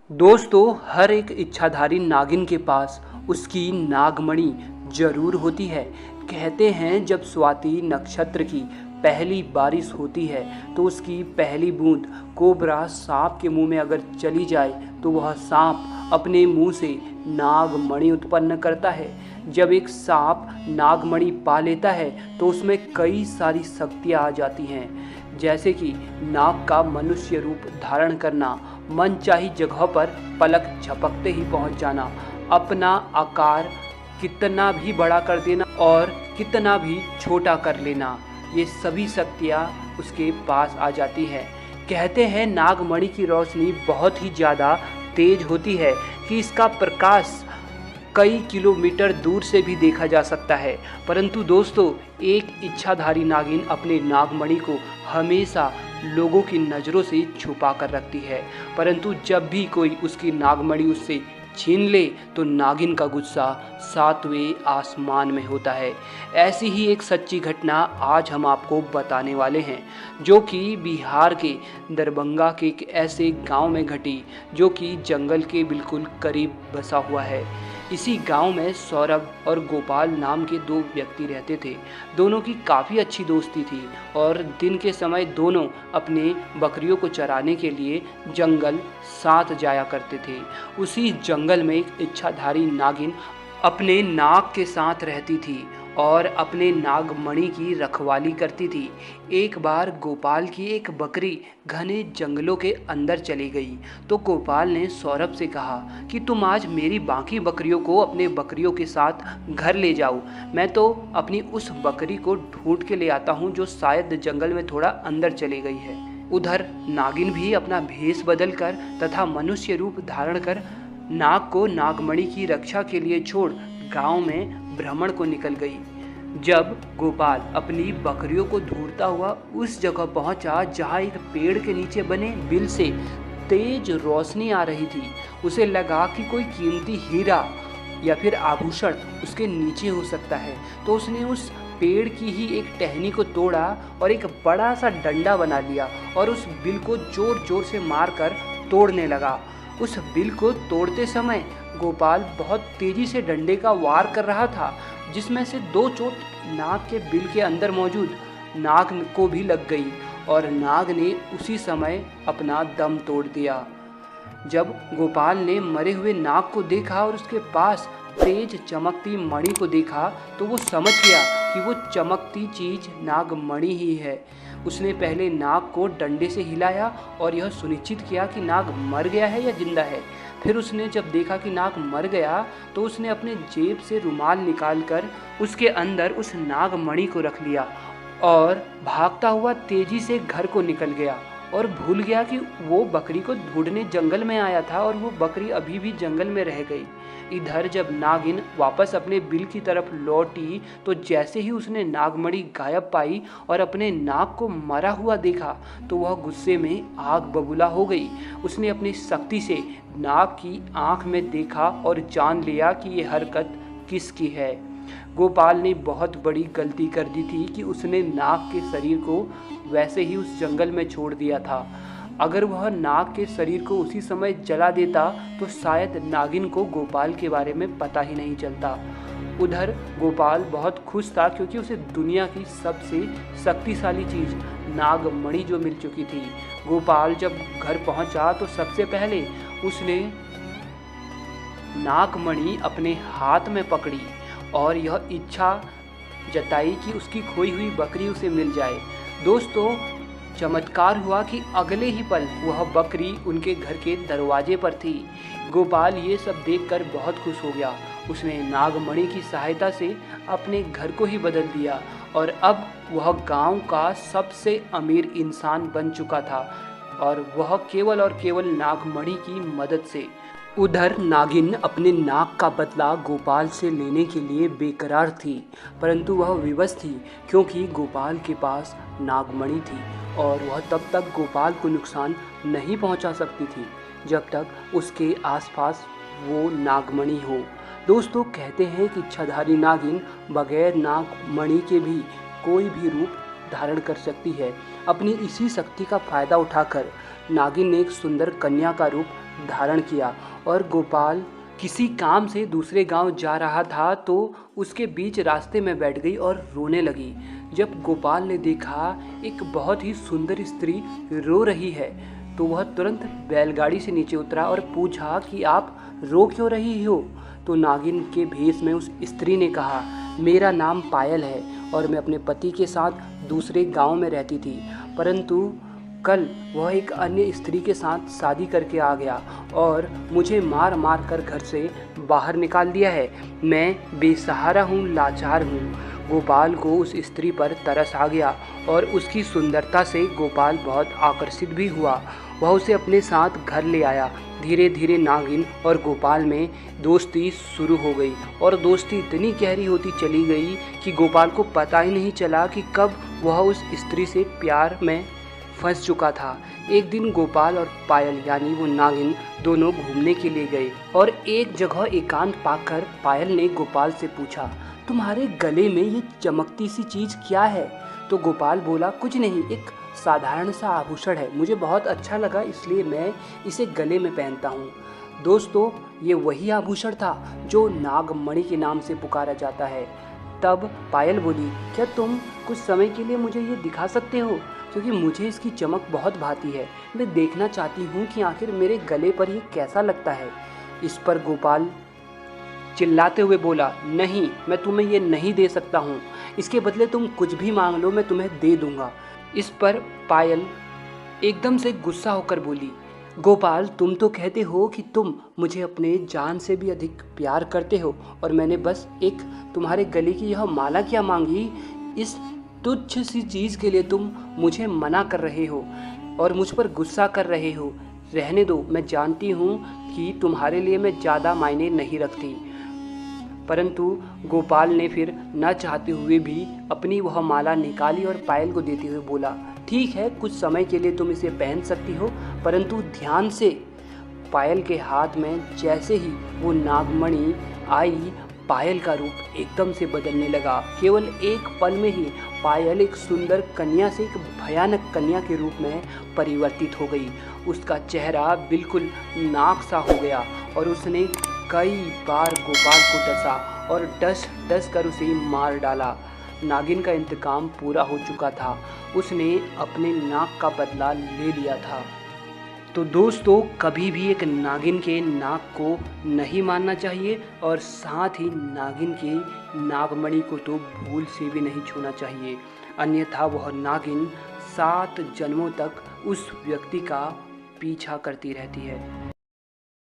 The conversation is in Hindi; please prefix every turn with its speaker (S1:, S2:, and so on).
S1: दोस्तों, हर एक इच्छाधारी नागिन के पास उसकी नागमणि जरूर होती है। कहते हैं जब स्वाति नक्षत्र की पहली बारिश होती है तो उसकी पहली बूंद कोबरा सांप के मुंह में अगर चली जाए तो वह सांप अपने मुंह से नागमणि उत्पन्न करता है। जब एक सांप नागमणि पा लेता है तो उसमें कई सारी शक्तियाँ आ जाती हैं, जैसे कि नाग का मनुष्य रूप धारण करना, मनचाही जगह पर पलक झपकते ही पहुंच जाना, अपना आकार कितना भी बड़ा कर देना और कितना भी छोटा कर लेना। ये सभी शक्तियाँ उसके पास आ जाती हैं। कहते हैं नागमणि की रोशनी बहुत ही ज़्यादा तेज होती है कि इसका प्रकाश कई किलोमीटर दूर से भी देखा जा सकता है। परंतु दोस्तों, एक इच्छाधारी नागिन अपने नागमणि को हमेशा लोगों की नज़रों से छुपा कर रखती है, परंतु जब भी कोई उसकी नागमणि उससे छीन ले तो नागिन का गुस्सा सातवें आसमान में होता है। ऐसी ही एक सच्ची घटना आज हम आपको बताने वाले हैं, जो कि बिहार के दरभंगा के एक ऐसे गांव में घटी जो कि जंगल के बिल्कुल करीब बसा हुआ है। इसी गांव में सौरभ और गोपाल नाम के दो व्यक्ति रहते थे। दोनों की काफ़ी अच्छी दोस्ती थी और दिन के समय दोनों अपने बकरियों को चराने के लिए जंगल साथ जाया करते थे। उसी जंगल में एक इच्छाधारी नागिन अपने नाग के साथ रहती थी और अपने नागमणि की रखवाली करती थी। एक बार गोपाल की एक बकरी घने जंगलों के अंदर चली गई तो गोपाल ने सौरभ से कहा कि तुम आज मेरी बाकी बकरियों को अपने बकरियों के साथ घर ले जाओ, मैं तो अपनी उस बकरी को ढूंढ के ले आता हूँ जो शायद जंगल में थोड़ा अंदर चली गई है। उधर नागिन भी अपना भेष बदल कर तथा मनुष्य रूप धारण कर नाग को नागमणि की रक्षा के लिए छोड़ गांव में भ्रमण को निकल गई। जब गोपाल अपनी बकरियों को ढूंढता हुआ उस जगह पहुंचा जहां एक पेड़ के नीचे बने बिल से तेज रोशनी आ रही थी, उसे लगा कि कोई कीमती हीरा या फिर आभूषण उसके नीचे हो सकता है। तो उसने उस पेड़ की ही एक टहनी को तोड़ा और एक बड़ा सा डंडा बना लिया और उस बिल को जोर जोर से मारकर तोड़ने लगा। उस बिल को तोड़ते समय गोपाल बहुत तेजी से डंडे का वार कर रहा था, जिसमें से दो चोट नाग के बिल के अंदर मौजूद नाग को भी लग गई और नाग ने उसी समय अपना दम तोड़ दिया। जब गोपाल ने मरे हुए नाग को देखा और उसके पास तेज चमकती मणि को देखा तो वो समझ गया कि वो चमकती चीज नागमणि ही है। उसने पहले नाग को डंडे से हिलाया और यह सुनिश्चित किया कि नाग मर गया है या जिंदा है। फिर उसने जब देखा कि नाग मर गया तो उसने अपने जेब से रुमाल निकालकर उसके अंदर उस नागमणि को रख लिया और भागता हुआ तेजी से घर को निकल गया और भूल गया कि वो बकरी को ढूंढने जंगल में आया था और वो बकरी अभी भी जंगल में रह गई। इधर जब नागिन वापस अपने बिल की तरफ लौटी तो जैसे ही उसने नागमणि गायब पाई और अपने नाग को मरा हुआ देखा तो वह गुस्से में आग बबूला हो गई। उसने अपनी शक्ति से नाग की आंख में देखा और जान लिया कि ये हरकत किसकी है। गोपाल ने बहुत बड़ी गलती कर दी थी कि उसने नाग के शरीर को वैसे ही उस जंगल में छोड़ दिया था। अगर वह नाग के शरीर को उसी समय जला देता तो शायद नागिन को गोपाल के बारे में पता ही नहीं चलता। उधर गोपाल बहुत खुश था क्योंकि उसे दुनिया की सबसे शक्तिशाली चीज नागमणि जो मिल चुकी थी। गोपाल जब घर पहुंचा तो सबसे पहले उसने नागमणि अपने हाथ में पकड़ी और यह इच्छा जताई कि उसकी खोई हुई बकरी उसे मिल जाए। दोस्तों, चमत्कार हुआ कि अगले ही पल वह बकरी उनके घर के दरवाजे पर थी। गोपाल ये सब देखकर बहुत खुश हो गया। उसने नागमणि की सहायता से अपने घर को ही बदल दिया और अब वह गांव का सबसे अमीर इंसान बन चुका था और वह केवल और केवल नागमणि की मदद से। उधर नागिन अपने नाग का बदला गोपाल से लेने के लिए बेकरार थी, परंतु वह विवश थी क्योंकि गोपाल के पास नागमणि थी और वह तब तक गोपाल को नुकसान नहीं पहुंचा सकती थी जब तक उसके आसपास वो नागमणि हो। दोस्तों, कहते हैं कि इच्छाधारी नागिन बगैर नागमणि के भी कोई भी रूप धारण कर सकती है। अपनी इसी शक्ति का फायदा उठाकर नागिन ने एक सुंदर कन्या का रूप धारण किया और गोपाल किसी काम से दूसरे गांव जा रहा था तो उसके बीच रास्ते में बैठ गई और रोने लगी। जब गोपाल ने देखा एक बहुत ही सुंदर स्त्री रो रही है तो वह तुरंत बैलगाड़ी से नीचे उतरा और पूछा कि आप रो क्यों रही हो। तो नागिन के भेष में उस स्त्री ने कहा, मेरा नाम पायल है और मैं अपने पति के साथ दूसरे गांव में रहती थी, परंतु कल वह एक अन्य स्त्री के साथ शादी करके आ गया और मुझे मार मार कर घर से बाहर निकाल दिया है। मैं बेसहारा हूँ, लाचार हूँ। गोपाल को उस स्त्री पर तरस आ गया और उसकी सुंदरता से गोपाल बहुत आकर्षित भी हुआ। वह उसे अपने साथ घर ले आया। धीरे धीरे नागिन और गोपाल में दोस्ती शुरू हो गई और दोस्ती इतनी गहरी होती चली गई कि गोपाल को पता ही नहीं चला कि कब वह उस स्त्री से प्यार में फंस चुका था। एक दिन गोपाल और पायल यानी वो नागिन दोनों घूमने के लिए गए और एक जगह एकांत पाकर पायल ने गोपाल से पूछा, तुम्हारे गले में ये चमकती सी चीज़ क्या है। तो गोपाल बोला, कुछ नहीं, एक साधारण सा आभूषण है, मुझे बहुत अच्छा लगा इसलिए मैं इसे गले में पहनता हूँ। दोस्तों, ये वही आभूषण था जो नागमणि के नाम से पुकारा जाता है। तब पायल बोली, क्या तुम कुछ समय के लिए मुझे ये दिखा सकते हो, क्योंकि मुझे इसकी चमक बहुत भाती है। मैं देखना चाहती हूँ कि आखिर मेरे गले पर ये कैसा लगता है। इस पर गोपाल चिल्लाते हुए बोला, नहीं, मैं तुम्हें ये नहीं दे सकता हूँ, इसके बदले तुम कुछ भी मांग लो, मैं तुम्हें दे दूँगा। इस पर पायल एकदम से गुस्सा होकर बोली, गोपाल, तुम तो कहते हो कि तुम मुझे अपने जान से भी अधिक प्यार करते हो और मैंने बस एक तुम्हारे गले की यह माला क्या मांगी। इस तुच्छ सी चीज़ के लिए तुम मुझे मना कर रहे हो और मुझ पर गुस्सा कर रहे हो। रहने दो, मैं जानती हूँ कि तुम्हारे लिए मैं ज़्यादा मायने नहीं रखती। परंतु गोपाल ने फिर न चाहते हुए भी अपनी वह माला निकाली और पायल को देते हुए बोला, ठीक है, कुछ समय के लिए तुम इसे पहन सकती हो, परंतु ध्यान से। पायल के हाथ में जैसे ही वो नागमणि आई, पायल का रूप एकदम से बदलने लगा। केवल एक पल में ही पायल एक सुंदर कन्या से एक भयानक कन्या के रूप में परिवर्तित हो गई। उसका चेहरा बिल्कुल नाग सा हो गया और उसने कई बार गोपाल को डसा और डस कर उसे मार डाला। नागिन का इंतकाम पूरा हो चुका था, उसने अपने नाक का बदला ले लिया था। तो दोस्तों, कभी भी एक नागिन के नाक को नहीं मारना चाहिए और साथ ही नागिन के नागमणि को तो भूल से भी नहीं छूना चाहिए, अन्यथा वह नागिन 7 जन्मों तक उस व्यक्ति का पीछा करती रहती है।